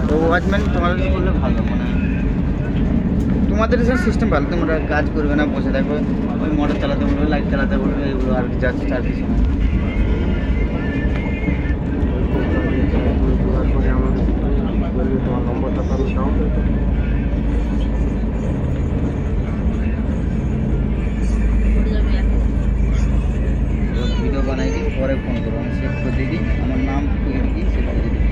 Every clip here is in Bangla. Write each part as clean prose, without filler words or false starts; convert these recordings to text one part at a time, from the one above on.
তো ওয়াচম্যান তোমাদের করলে ভালো, মানে তোমাদের সিস্টেম ভালো, তোমরা কাজ করবে না, বসে থাকবে, ওই মোটর চালাতে বলবে, লাইট চালাতে বলবে, এগুলো আর যাচ্ছে আর কিছু না। তোমার নম্বরটা তো আমি দাও তো। ভিডিও বানাই দিই, পরে ফোন করবো, আমি সেভ করে দিয়ে দিই, আমার নাম লিখে দিই, সেভ করে দিই।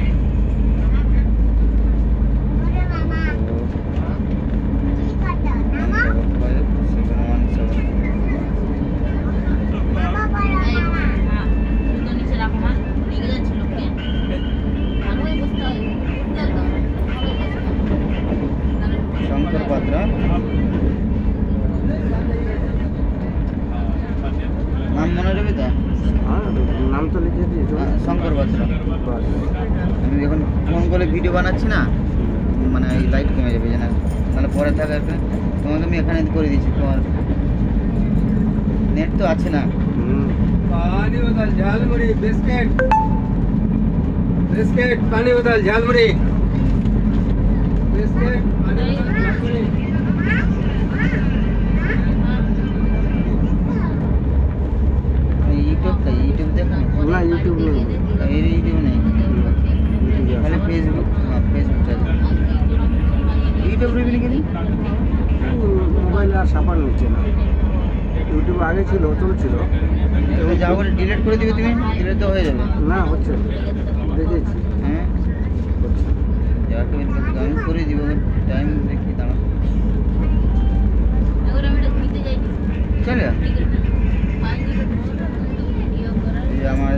শঙ্কর পাত্র, নাম মনে রাখবি তো? নাম তো লিখে দিয়েছো। শঙ্কর পাত্র। আমি যখন ফোন করে ভিডিও বানাচ্ছি না, মানে এই লাইট কমে যাবে যে না, তাহলে পরে থাকা তোমাকে আমি এখানে করে দিচ্ছি, তোমার নেট তো আছে না। पानी बोतल झालमुड़ी बिस्किट बिस्किट पानी बोतल झालमुड़ी बिस्किट पानी बोतल झालमुड़ी। यूट्यूब देखा ना यूट्यूब नहीं यूट्यूब नहीं, खाली फेसबुक। हाँ फेसबुक चाहिए, यूट्यूब রিভিউ লিখে মোবাইল আর সাপার নিচ্ছে না। ইউটিউব আগে ছিল, চলছিল, যা বলে ডিলিট করে দিবে, তুমি ডিলিট তো হয়ে যাবে না হচ্ছে, দেখেছি। হ্যাঁ যাকে আমি করে দিব, টাইম দেখি দাঁড়া চলে আমার